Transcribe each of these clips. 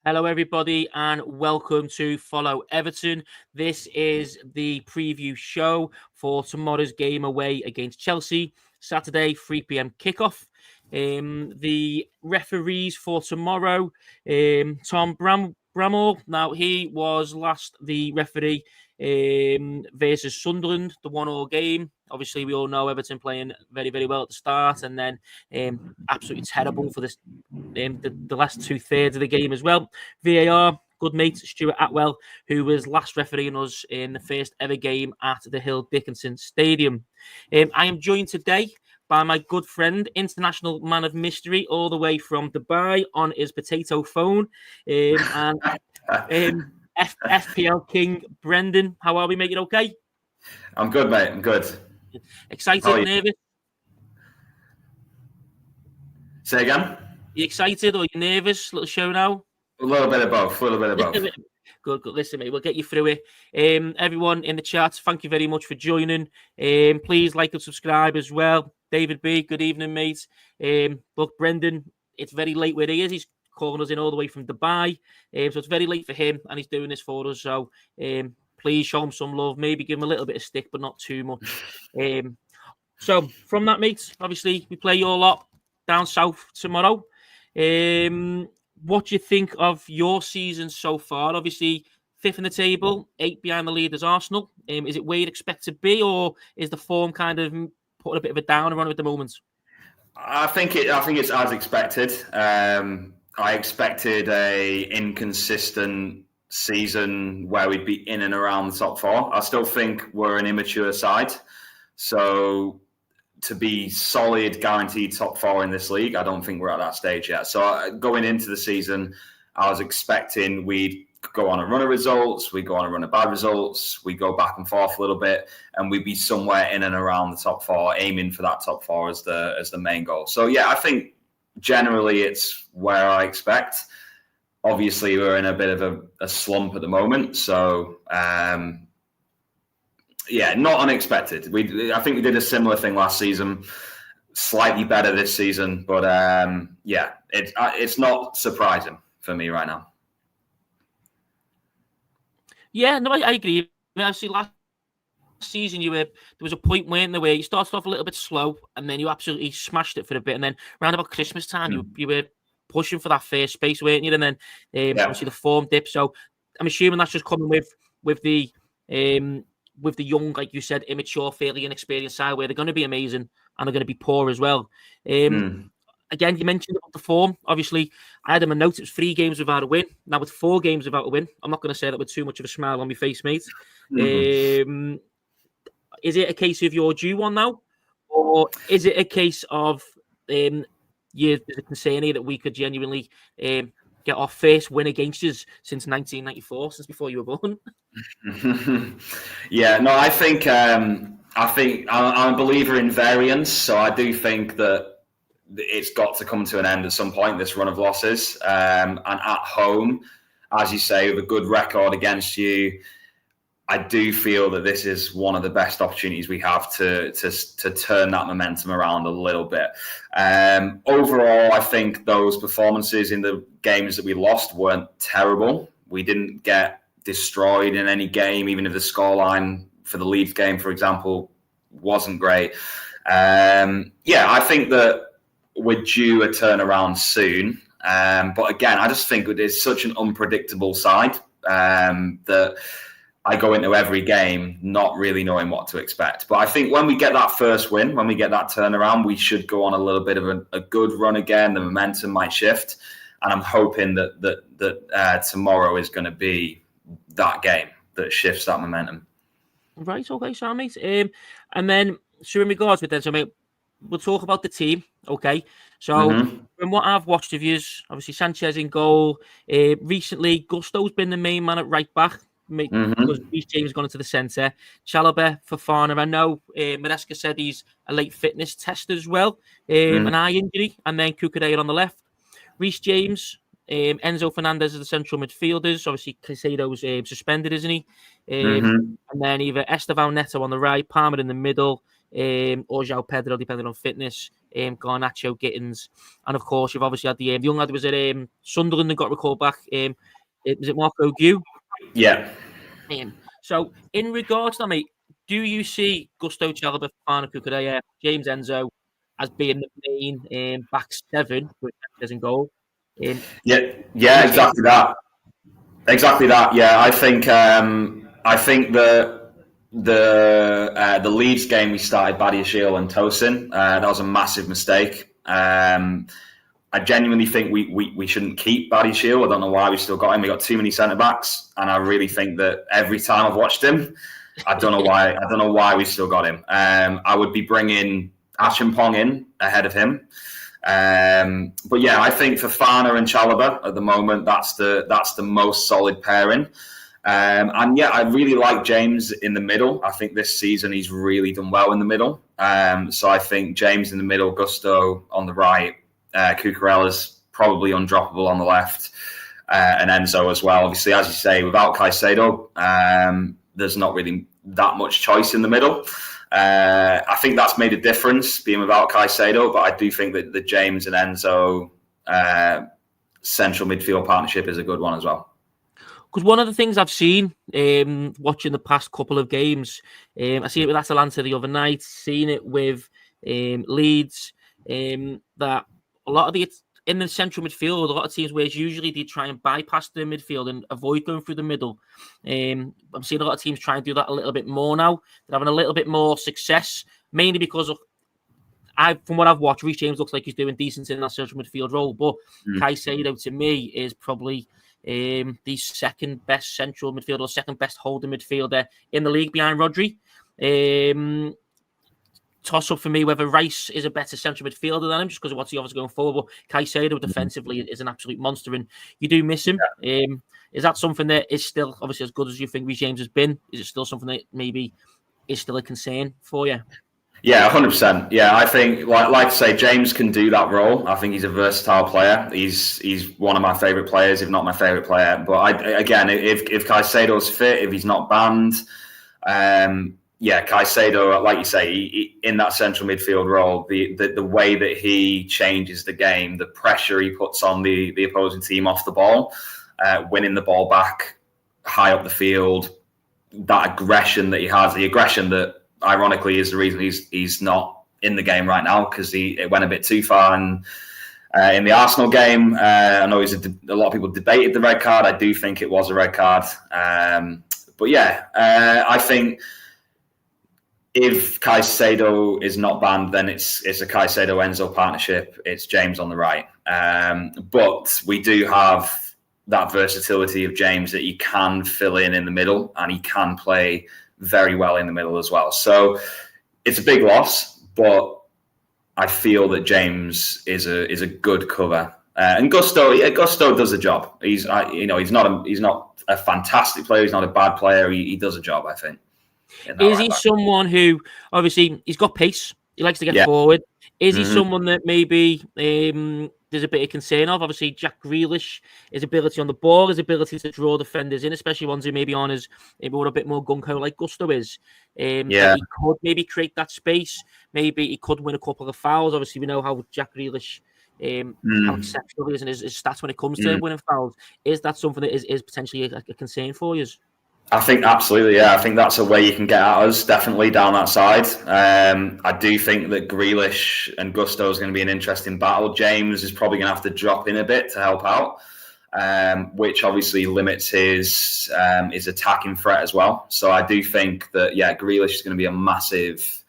Hello, everybody, and welcome to Follow Everton. This is the preview show for tomorrow's game away against Chelsea, Saturday, 3 p.m. kickoff. The referees for tomorrow, Tom Bramall. Now, he was last the referee versus Sunderland, the 1-1 game. Obviously, we all know Everton playing very, very well at the start, and then absolutely terrible for this. The last 2/3 of the game as well. VAR, good mate Stuart Atwell, who was last refereeing us in the first ever game at the Hill Dickinson Stadium. I am joined today by my good friend, international man of mystery, all the way from Dubai on his potato phone, and FPL King Brendan. How are we, mate? You okay? I'm good, mate. I'm good. Excited, nervous? Say again? You excited or you nervous? Little show now? A little bit of both. Good. Listen, mate, we'll get you through it. Everyone in the chat, thank you very much for joining. Please like and subscribe as well. David B, good evening, mate. Look, Brendan, it's very late where he is. He's calling us in all the way from Dubai. So it's very late for him, and he's doing this for us. So please show him some love. Maybe give him a little bit of stick, but not too much. So from that, mate, obviously we play your lot down south tomorrow. What do you think of your season so far? Obviously, 5th in the table, 8 behind the leaders Arsenal. Is it where you'd expect to be, or is the form kind of putting a bit of a downer on it at the moment? I think it's as expected. I expected a inconsistent season where we'd be in and around the top 4. I still think we're an immature side, so to be solid, guaranteed top 4 in this league, I don't think we're at that stage yet. So going into the season, I was expecting we'd go on a run of results, we go on a run of bad results, we go back and forth a little bit, and we'd be somewhere in and around the top 4, aiming for that top 4 as the main goal. So yeah, I think generally it's where I expect. Obviously, we're in a bit of a slump at the moment, so yeah, not unexpected. I think we did a similar thing last season, slightly better this season, but yeah, it's not surprising for me right now. Yeah, no, I agree. I mean, obviously, last season there was a point where you started off a little bit slow, and then you absolutely smashed it for a bit, and then around about Christmas time, you were pushing for that first space, weren't you? And then obviously the form dip. So I'm assuming that's just coming with the young, like you said, immature, fairly inexperienced side, where they're going to be amazing and they're going to be poor as well. Again, you mentioned about the form. Obviously, I had in my notes, it was 3 games without a win. Now with 4 games without a win, I'm not going to say that with too much of a smile on my face, mate. Is it a case of you're due one now? Or is it a case of there's a concern here that we could genuinely get our first win against us since 1994, since before you were born? Yeah, no, I think I'm a believer in variance, so I do think that it's got to come to an end at some point, this run of losses. And at home, as you say, with a good record against you, I do feel that this is one of the best opportunities we have to turn that momentum around a little bit. Overall, I think those performances in the games that we lost weren't terrible. We didn't get destroyed in any game, even if the scoreline for the Leeds game, for example, wasn't great. Yeah, I think that we're due a turnaround soon. But again, I just think it is such an unpredictable side that I go into every game not really knowing what to expect. But I think when we get that first win, when we get that turnaround, we should go on a little bit of a good run again. The momentum might shift. And I'm hoping that tomorrow is going to be that game that shifts that momentum. Right, okay, so mate. And then, so in regards with that, so mate, we'll talk about the team, okay? So from what I've watched of yous, obviously Sanchez in goal. Recently, Gusto's been the main man at right back. Because Reece James has gone into the centre. Chalobah, Fofana. I know Maresca said he's a late fitness test as well. An eye injury. And then Cucurella on the left. Reece James, Enzo Fernandez as the central midfielders. Obviously, Caicedo's suspended, isn't he? And then either Estevan Neto on the right, Palmer in the middle, or João Pedro, depending on fitness. Garnacho, Gittins, and of course you've obviously had the young lad who was at Sunderland and got recalled back. Was it Marco Gue? Yeah. So in regards to that, mate, do you see Gusto, Chalobah, Fofana, Cucurella, James Enzo as being the main back seven with Hernandez in goal? Yeah, exactly that. Exactly that. Yeah, I think the Leeds game we started Badiashile and Tosin. That was a massive mistake. I genuinely think we shouldn't keep Badiashile. I don't know why we still got him. We got too many centre backs, and I really think that every time I've watched him, I don't know why we still got him. I would be bringing Achimpong in ahead of him. But yeah, I think for Fofana and Chalobah at the moment, that's the most solid pairing. And yeah, I really like James in the middle. I think this season he's really done well in the middle. So I think James in the middle, Gusto on the right, Cucurella's probably undroppable on the left, and Enzo as well. Obviously, as you say, without Caicedo, there's not really that much choice in the middle. I think that's made a difference being without Caicedo, but I do think that the James and Enzo central midfield partnership is a good one as well. Because one of the things I've seen watching the past couple of games, I see it with Atalanta the other night, seen it with Leeds, that a lot of in the central midfield, a lot of teams where usually they try and bypass the midfield and avoid going through the middle. I'm seeing a lot of teams try and do that a little bit more now. They're having a little bit more success, mainly because of from what I've watched, Reece James looks like he's doing decent in that central midfield role. But Caicedo, to me, is probably the second best central midfielder or second best holding midfielder in the league behind Rodri. Toss up for me whether Rice is a better central midfielder than him just because of what he offers going forward. But Caicedo defensively is an absolute monster, and you do miss him. Yeah. Is that something that is still obviously as good as you think Reece James has been? Is it still something that maybe is still a concern for you? Yeah, 100%. Yeah, I think, like I say, James can do that role. I think he's a versatile player. He's one of my favourite players, if not my favourite player. But again, if Caicedo's fit, if he's not banned, yeah, Caicedo, like you say, in that central midfield role, the way that he changes the game, the pressure he puts on the opposing team off the ball, winning the ball back high up the field, that aggression that he has, the aggression that ironically is the reason he's not in the game right now, because it went a bit too far. And in the Arsenal game, I know a lot of people debated the red card. I do think it was a red card. But yeah, I think if Caicedo is not banned, then it's a Caicedo-Enzo partnership. It's James on the right. But we do have that versatility of James that he can fill in the middle, and he can play very well in the middle as well. So it's a big loss, but I feel that James is a good cover. And Gusto does the job. He's not a fantastic player. He's not a bad player. He does a job, I think. Is he someone who, obviously, he's got pace. He likes to get forward. Is he someone that maybe there's a bit of concern of? Obviously, Jack Grealish, his ability on the ball, his ability to draw defenders in, especially ones who maybe aren't as maybe a bit more gung-ho like Gusto is. He could maybe create that space. Maybe he could win a couple of fouls. Obviously, we know how Jack Grealish, how exceptional he is in his stats when it comes to winning fouls. Is that something that is potentially a concern for you? I think absolutely, yeah. I think that's a way you can get at us, definitely down that side. I do think that Grealish and Gusto is going to be an interesting battle. James is probably going to have to drop in a bit to help out, which obviously limits his attacking threat as well. So I do think that, yeah, Grealish is going to be a massive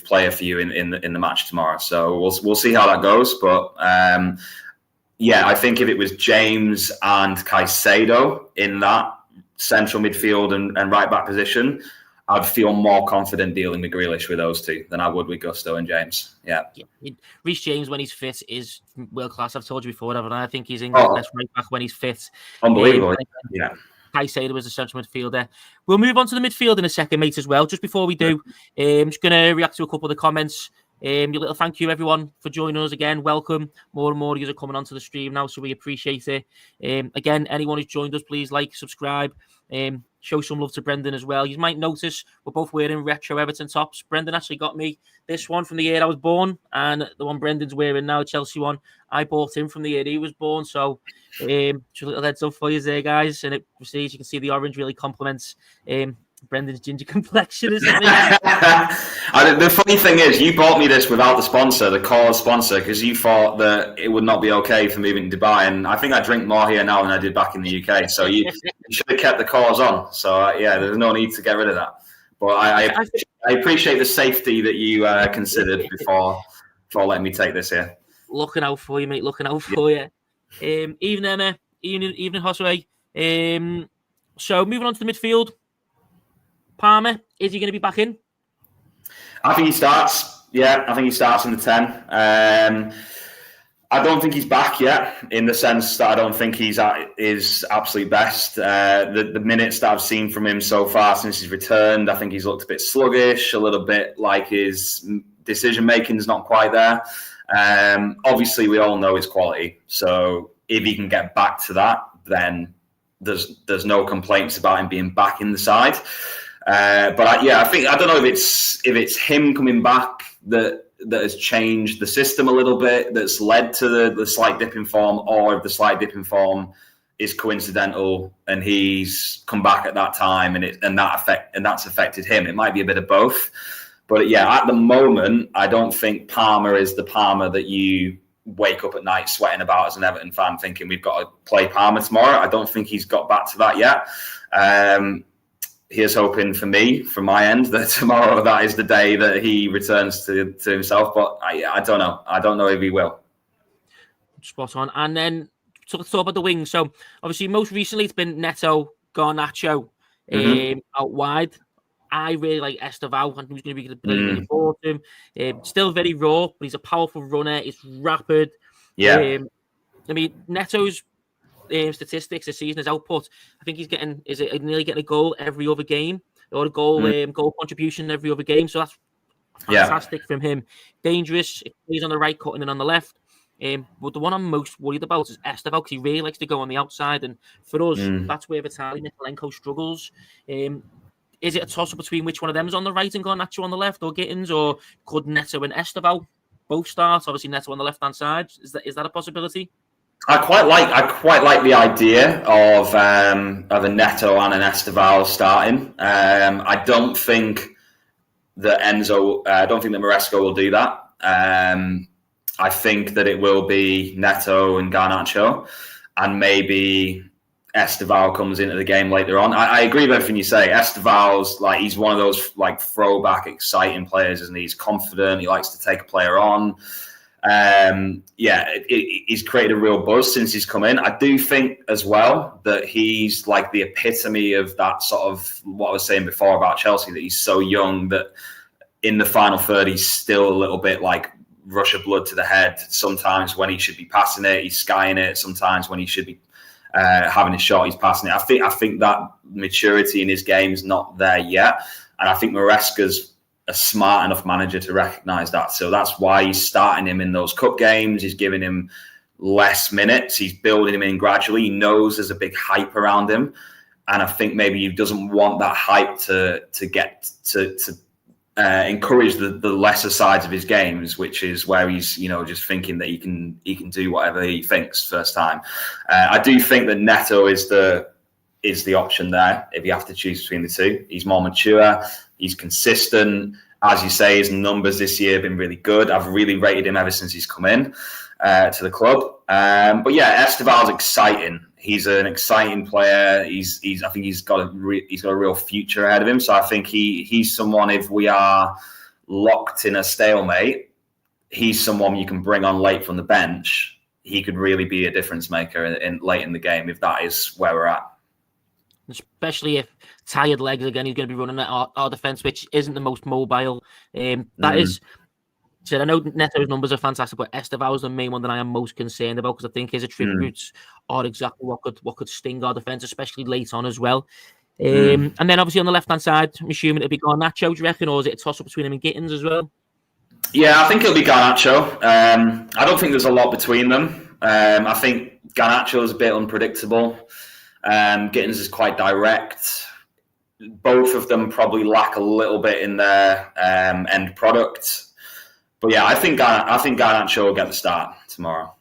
player for you in the match tomorrow. So we'll see how that goes. But yeah, I think if it was James and Caicedo in that central midfield and right back position, I'd feel more confident dealing with Grealish with those two than I would with Gusto and James. Yeah. Reece James, when he's fit, is world class. I've told you before, haven't I? I think he's England's best right back when he's fit. Unbelievable. Yeah. Caicedo was a central midfielder. We'll move on to the midfield in a second, mate, as well. Just before we do, I'm just going to react to a couple of the comments Your little thank you, everyone, for joining us again. Welcome. More and more of you are coming onto the stream now, so we appreciate it. Again, anyone who's joined us, please like, subscribe, show some love to Brendan as well. You might notice we're both wearing retro Everton tops. Brendan actually got me this one from the year I was born, and the one Brendan's wearing now, Chelsea one, I bought him from the year he was born. So, just a little heads up for you there, guys. And as you can see, the orange really complements Brendan's ginger complexion, isn't it? The funny thing is, you bought me this without the sponsor, the cause sponsor, because you thought that it would not be okay for moving to Dubai. And I think I drink more here now than I did back in the UK. So you should have kept the cause on. So yeah, there's no need to get rid of that. But I appreciate the safety that you considered before letting me take this here. Looking out for you, mate. Looking out for you. Evening, Emma. Evening, Josue. So moving on to the midfield. Palmer, is he going to be back in? I think he starts. Yeah, I think he starts in the 10. I don't think he's back yet, in the sense that I don't think he's at his absolute best. The minutes that I've seen from him so far since he's returned, I think he's looked a bit sluggish, a little bit like his decision-making is not quite there. Obviously, we all know his quality. So if he can get back to that, then there's no complaints about him being back in the side. But I don't know if it's him coming back that has changed the system a little bit, that's led to the slight dip in form, or if the slight dip in form is coincidental and he's come back at that time and that's affected him. It might be a bit of both. But yeah, at the moment, I don't think Palmer is the Palmer that you wake up at night sweating about as an Everton fan, thinking we've got to play Palmer tomorrow. I don't think he's got back to that yet. Here's hoping for me, from my end, that tomorrow that is the day that he returns to himself. But I don't know. I don't know if he will. Spot on. And then let's talk about the wings. So obviously, most recently it's been Neto, Garnacho out wide. I really like Esteval, and who's going to be playing for him. Still very raw, but he's a powerful runner. He's rapid. Yeah. I mean, Neto's statistics this season, his output, I think he's nearly getting a goal every other game, or a goal contribution every other game. So that's fantastic from him. Dangerous. He's on the right, cutting in on the left. But the one I'm most worried about is Esteval, because he really likes to go on the outside, and for us, that's where Vitaly Mykolenko struggles. Is it a toss-up between which one of them is on the right and Garnacho on the left, or Gittins, or could Neto and Esteval both start? Obviously, Neto on the left-hand side. Is that a possibility? I quite like the idea of a Neto and an Esteval starting. I don't think that Maresca will do that. I think that it will be Neto and Garnacho, and maybe Esteval comes into the game later on. I agree with everything you say. Esteval's he's one of those throwback, exciting players, isn't he? He's confident. He likes to take a player on. He's created a real buzz since he's come in. I do think as well that he's like the epitome of that sort of what I was saying before about Chelsea, that he's so young that in the final third he's still a little bit like rush of blood to the head. Sometimes when he should be passing it, he's skying it. Sometimes when he should be having a shot, he's passing it. I think that maturity in his game is not there yet, and I think Maresca's a smart enough manager to recognise that. So that's why he's starting him in those cup games. He's giving him less minutes. He's building him in gradually. He knows there's a big hype around him, and I think maybe he doesn't want that hype to encourage the lesser sides of his games, which is where he's just thinking that he can do whatever he thinks first time. I do think that Neto is the option there if you have to choose between the two. He's more mature. He's consistent. As you say, his numbers this year have been really good. I've really rated him ever since he's come in to the club. But yeah, Esteval's exciting. He's an exciting player. I think he's got a real future ahead of him. So I think he's someone, if we are locked in a stalemate, he's someone you can bring on late from the bench. He could really be a difference maker late in the game if that is where we're at. Especially if tired legs again, he's going to be running at our defence, which isn't the most mobile. That is. So I know Neto's numbers are fantastic, but Esteval is the main one that I am most concerned about, because I think his attributes are exactly what could sting our defence, especially late on as well. And then obviously on the left hand side, I'm assuming it'd be Garnacho, do you reckon, or is it a toss up between him and Gittins as well? Yeah, I think it'll be Garnacho. I don't think there's a lot between them. I think Garnacho is a bit unpredictable. Gittins is quite direct. Both of them probably lack a little bit in their end product. But yeah, I think Garnacho will get the start tomorrow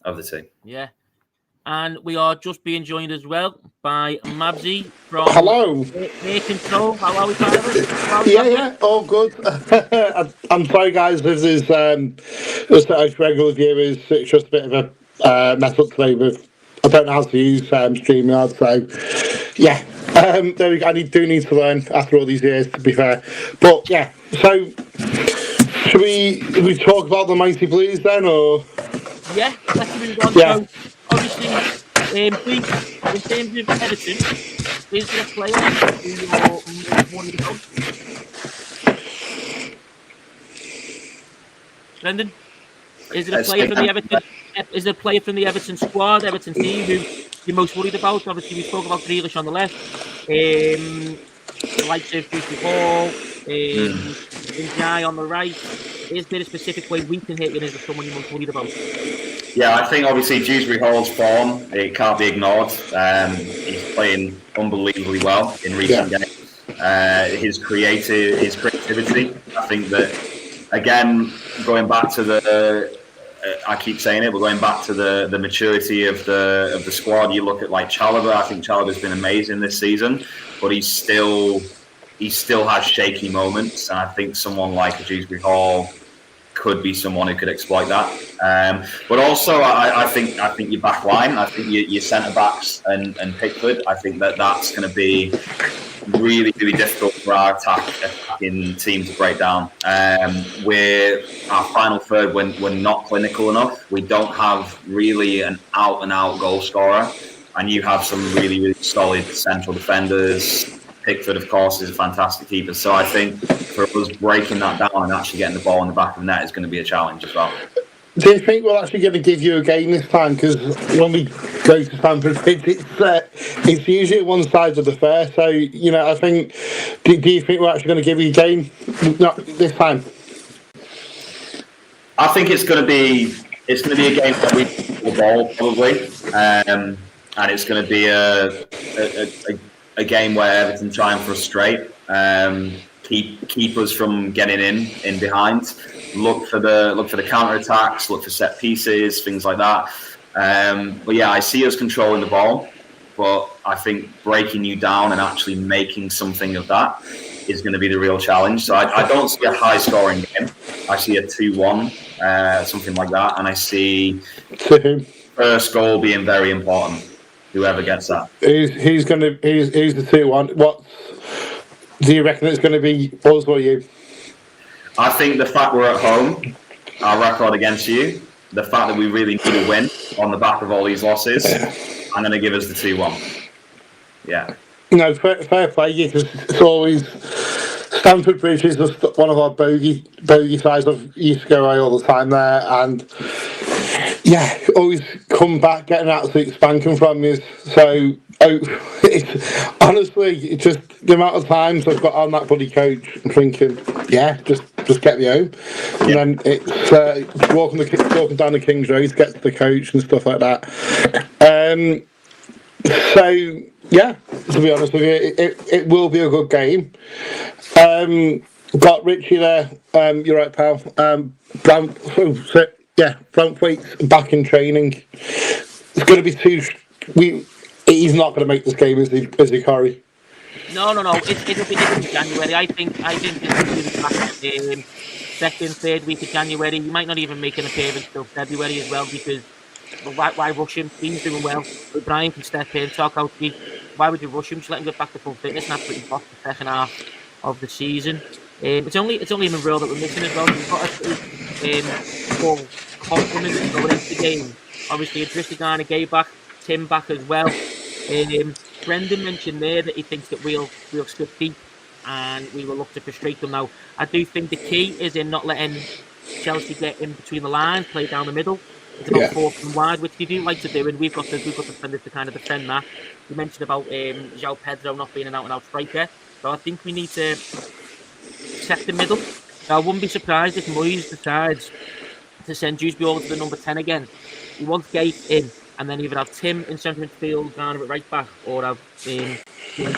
of the two. Yeah. And we are just being joined as well by Mabsy from Hello. Air Control. How are we, Tyler? Yeah, all good. I'm sorry, guys, if there's as regular viewers, it's just a bit of a mess up today with, I don't know how to use StreamYard, so yeah. There we go. I do need to learn after all these years, to be fair. But yeah, so should we talk about the Mighty Blues then, or? Yeah, let's move on. Yeah. So, obviously, please, in terms of Everton, is there a player who you're most worried about? Brendan, is there a player from the Everton? Is there a player from the Everton squad, Everton team, who you're most worried about? Obviously, we spoke about Grealish on the left, the likes of Juicy Hall, Njai on the right. Is there a specific way we can hit you? Is there someone you're most worried about? Yeah, I think obviously Dewsbury Hall's form, it can't be ignored. He's playing unbelievably well in recent games. His creativity, I think that, again, going back to I keep saying it, but going back to the maturity of the squad, you look at like Chalobah. I think Chalobah's been amazing this season, but he still has shaky moments, and I think someone like a Dewsbury Hall could be someone who could exploit that. But also, I think your back line, I think your centre backs and Pickford, I think that's going to be really, really difficult for our attacking team to break down. We're our final third, we're not clinical enough. We don't have really an out and out goal scorer, and you have some really, really solid central defenders. Pickford, of course, is a fantastic keeper. So I think for us breaking that down and actually getting the ball in the back of the net is going to be a challenge as well. Do you think we're actually going to give you a game this time? Because when we go to Stamford Bridge, it's usually one side of the fair. So, I think, do you think we're actually going to give you a game this time? I think it's going to be a game where we the ball probably, and it's going to be a game where Everton try and frustrate, keep us from getting in behind. Look for the counter attacks, look for set pieces, things like that. But yeah, I see us controlling the ball, but I think breaking you down and actually making something of that is going to be the real challenge. So I don't see a high scoring game. I see a 2-1, something like that, and I see first goal being very important. Whoever gets that. Who's the 2-1? What do you reckon it's going to be? Us or you? I think the fact we're at home, our record against you, the fact that we really need a win on the back of all these losses, I'm going to give us the 2-1. Yeah. Fair play, because it's always Stamford Bridge is just one of our bogey sides. I used to go away all the time there, and yeah, always come back getting an absolute spanking from you. So, it's honestly, it's just the amount of times I've got on that bloody coach and thinking, yeah, just get me home. And then it's walking down the King's Road to get to the coach and stuff like that. So, yeah, to be honest with you, it will be a good game. Got Richie there. You're right, pal. Brantwaite's back in training. It's going to be he's not going to make this game, is he, Corey? No. It'll be January. I think it's going to be second, third week of January. You might not even make an appearance till February as well, because why rush him? He's doing well. Brian can step in, talk out. Why would you rush him? Just let him get back to full fitness and absolutely boss the second half of the season. It's only Monreal that we're missing as well. We've got a full complement going into the game. Obviously, Adristigan gave back, Tim back as well. Brendan mentioned there that he thinks that we'll skip deep and we will look to frustrate them. Now, I do think the key is in not letting Chelsea get in between the lines, play down the middle. It's about 4 from wide, which they do like to do, and we've got defenders to kind of defend that. You mentioned about João Pedro not being an out-and-out striker, so I think we need to set the middle I wouldn't be surprised if Moyes decides to send Dewsbury over to the number 10 again. He wants Gate in, and then either have Tim in centre midfield, Garner at right back, or have Tim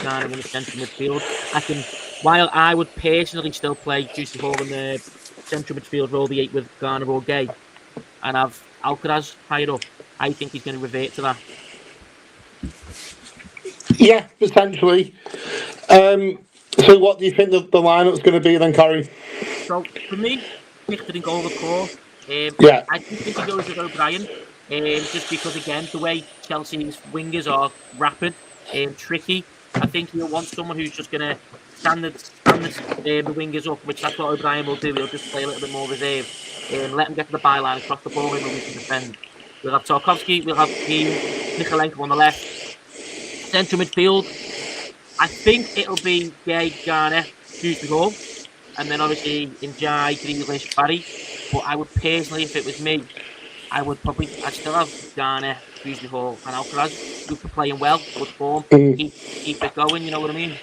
Garner in the centre midfield. While I would personally still play Dewsbury Hall in the central midfield role, the 8 with Garner or Gay, and have Alcaraz higher up, I think he's going to revert to that. Yeah, potentially. So what do you think the lineup's going to be then, Corey? So for me, Pickford in goal, of course. Yeah. I do think he goes with O'Brien, just because, again, the way Chelsea's wingers are rapid and tricky, I think he'll want someone who's just going to stand the wingers up, which that's what O'Brien will do. He'll just play a little bit more reserved and let them get to the byline and cross the ball in when we can defend. We'll have Tarkovsky, we'll have Michalenko on the left. Central midfield, I think it'll be Gay, Garner, Dewsbury Hall, and then obviously Njai, Grealish, Barry. But I would personally, if it was me, I'd still have Garner, Dewsbury Hall, and Alcaraz, who are playing well, good form, keep it going. You know what I mean?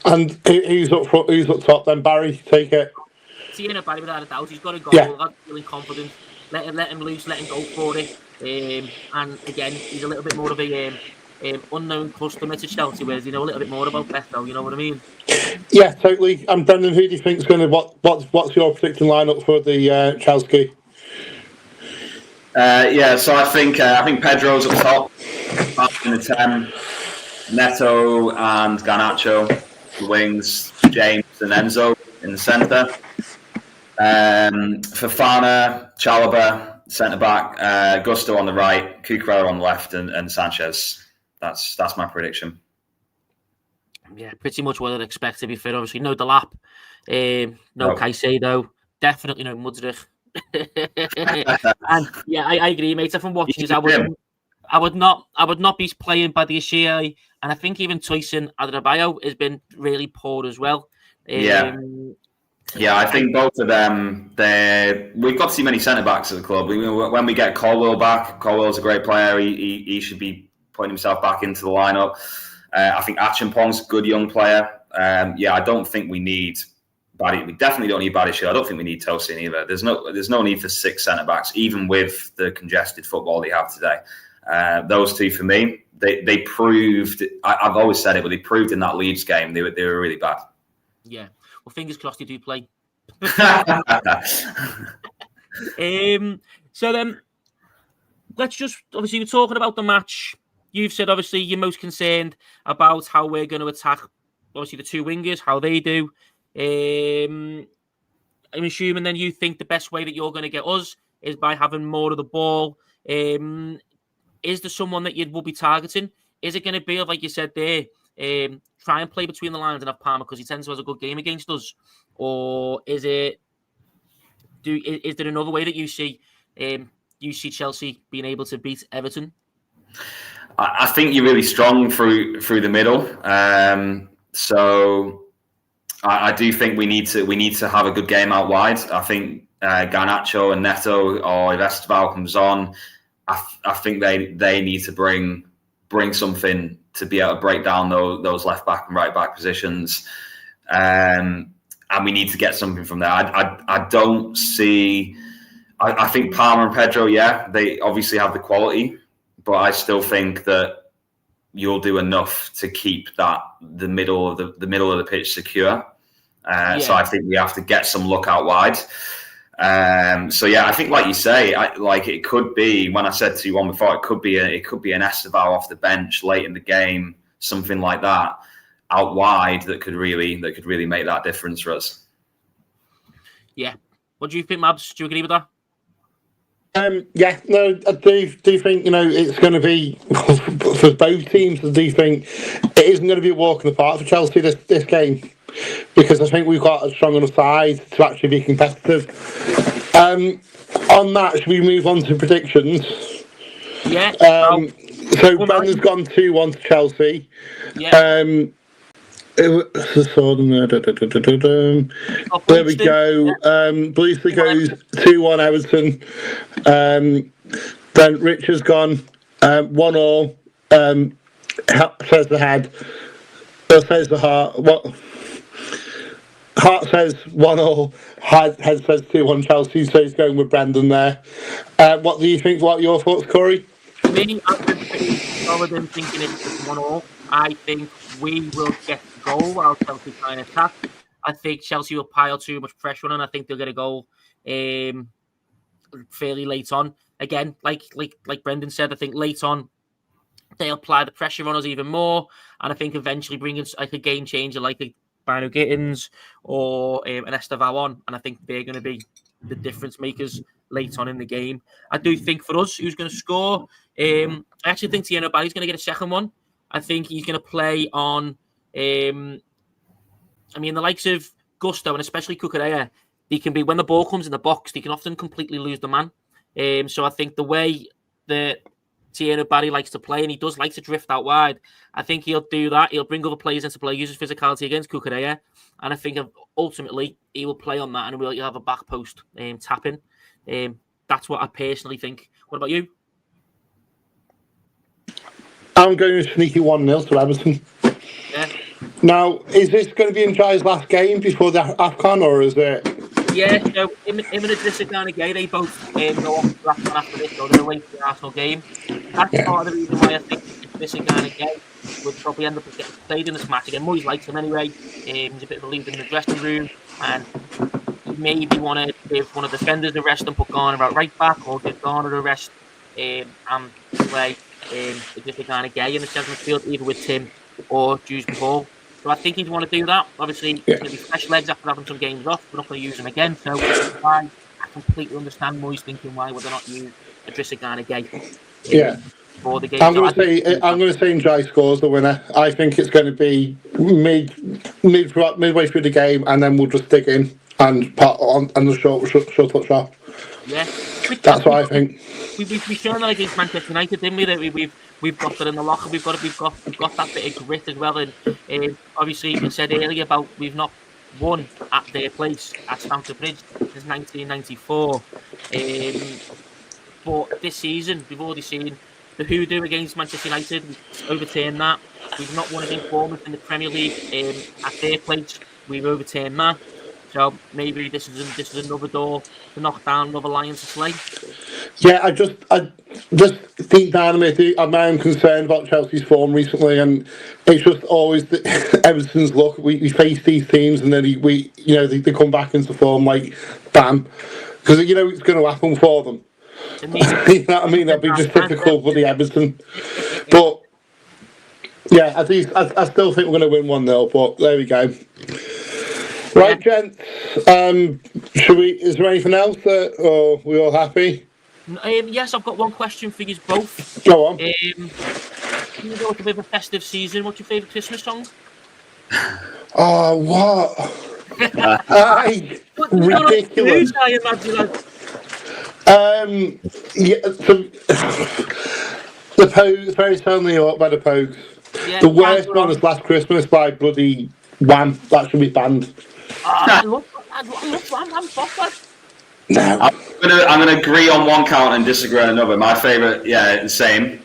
And who's up front? Who's up top then? Barry, take it. Seeing a Barry without a doubt, he's got a goal. Yeah. I'm feeling confident. Let him loose, let him go for it. And again, he's a little bit more of a unknown customer to Chelsea, whereas you know a little bit more about Beto. You know what I mean? Yeah, totally. And Brendan, who do you think's going to what's your predicting lineup for the Chelsea? So I think Pedro's up top, in the 10, Neto and Garnacho, the wings, James and Enzo in the centre. Fofana, Chalobah, centre back, Gusto on the right, Cucurella on the left, and Sanchez. That's my prediction. Yeah, pretty much what I'd expect to be fair. Obviously, no Delap, no Caicedo, definitely no Mudryk. And yeah, I agree, mate. From watching this, I would not be playing by the Ishii, and I think even Toyson Adebayo has been really poor as well. Yeah, I think both of them. We've got too many centre backs at the club. When we get Colwell back, Colwell's a great player. He should be putting himself back into the lineup. I think Achimpong's a good young player. I don't think we need Barry. We definitely don't need Barry. I don't think we need Tosin either. There's no need for 6 centre backs, even with the congested football they have today. Those two for me, they proved. I've always said it, but they proved in that Leeds game they were really bad. Yeah. Well, fingers crossed they do play. So then, let's just, obviously, we're talking about the match. You've said, obviously, you're most concerned about how we're going to attack, obviously, the 2 wingers, how they do. I'm assuming then you think the best way that you're going to get us is by having more of the ball. Is there someone that you will be targeting? Is it going to be, like you said there, try and play between the lines and have Palmer because he tends to have a good game against us? Or is there another way that you see Chelsea being able to beat Everton? I think you're really strong through the middle. So I do think we need to have a good game out wide. I think Garnacho and Neto, or if Esteval comes on, I think they need to bring something to be able to break down those left back and right back positions, and we need to get something from there. I don't see. I think Palmer and Pedro, they obviously have the quality, but I still think that you'll do enough to keep the middle of the pitch secure. So I think we have to get some luck out wide. I think, like you say, it could be. When I said to you one before, it could be an Esteval off the bench late in the game, something like that, out wide that could really make that difference for us. Yeah. What do you think, Mabs? Do you agree with that? I do think it's going to be for both teams. I do think it isn't going to be a walk in the park for Chelsea this game, because I think we've got a strong enough side to actually be competitive. On that, should we move on to predictions? Yeah. So Brandon's gone 2-1 to Chelsea. Yeah. There we go. Bleasley goes 2-1 Everton. Then Richard's gone 1-1. Says the head. Says the heart. What? Heart says 1-1. Head says 2-1 Chelsea, so he's going with Brendan there. What do you think? What are your thoughts, Corey? For me, I've been pretty solid in thinking it's just 1-1. I think we will get the goal while Chelsea try and attack. I think Chelsea will pile too much pressure on, and I think they'll get a goal fairly late on. Again, like Brendan said, I think late on they'll apply the pressure on us even more, and I think eventually bringing like a game changer like a Bino Gittins or an Esteval on, and I think they're going to be the difference makers late on in the game. I do think for us, who's going to score? I actually think Tieno Barry's going to get a second one. I think he's going to play on. The likes of Gusto and especially Cucurella, they can be when the ball comes in the box, they can often completely lose the man. So I think the way that Tieno Barry likes to play, and he does like to drift out wide, I think he'll do that. He'll bring other players into play, use his physicality against Cucurella, and I think ultimately he will play on that, and he'll have a back post tapping. That's what I personally think. What about you? I'm going to sneaky 1-0 to Everton. Yeah. Now, is this going to be in Jai's last game before the AFCON, or is it? Yeah, so him and Idrissa Gana Gueye, they both go off to AFCON after this, so they're away from the Arsenal game. That's part of the reason why I think Idrissa Gana Gueye would probably end up getting played in this match again. Moyes likes him anyway. He's a bit of a leader in the dressing room, and he maybe want to give one of the defenders a rest and put Garner out right back, or give Garner a rest and play Idrissa Gana Gueye in the centre midfield, either with Tim or Jules Ball. So I think he'd want to do that. Obviously, he's going to be fresh legs after having some games off. We're not going to use him again. So I completely understand Moyes thinking why would they not use Idrissa Gana Gueye for the game. I'm going to say Njai scores the winner. I think it's going to be midway through the game, and then we'll just dig in and part on the short touch off. Yeah, that's what I think. We've shown that against Manchester United, didn't we? That we've got that in the locker. We've got that bit of grit as well. And obviously, you said earlier about we've not won at their place at Stamford Bridge since 1994. But this season, we've already seen the hoodoo against Manchester United. We've overturned that. We've not won against Bournemouth in the Premier League at their place. We've overturned that. So maybe this is another door to knock down, another lion to slay. Yeah, I just deep down I'm my own concerned about Chelsea's form recently, and it's just always Everton's luck. We face these teams, and then they come back into form like bam, because it's going to happen for them. You know what I mean? That'd be just typical for the Everton. But yeah, I still think we're going to win 1-0. But there we go. Right, gents. Is there anything else? Or are we all happy? Yes, I've got one question for you both. Go on. You go with a bit of a festive season. What's your favourite Christmas song? Oh, what? Ridiculous. I imagine. The Pogues, Very Sound New York by the Pogues. Yeah, the worst one is Last Christmas by bloody Wham. That should be banned. I love Wham. I'm bothered. No. I'm gonna agree on one count and disagree on another. My favourite, the same.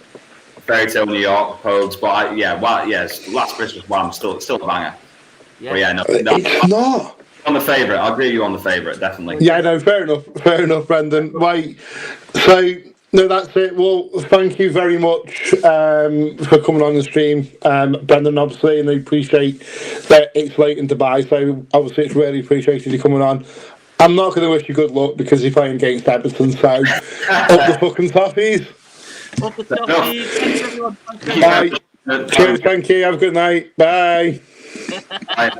Fairy Tale New York, Pogues, but Last Christmas Wham, still a banger. Yeah. But it's not. On the favourite, I'll agree with you on the favourite, definitely. Yeah, no, fair enough, Brendan. Right, so no, that's it. Well, thank you very much for coming on the stream, Brendan. Obviously, and I appreciate that it's late in Dubai, so obviously it's really appreciated you coming on. I'm not going to wish you good luck because you're playing against Everton, so up the fucking toffees. Up the toffees. Thanks, everyone. Bye. Cheers, thank you. Have a good night. Bye. Bye.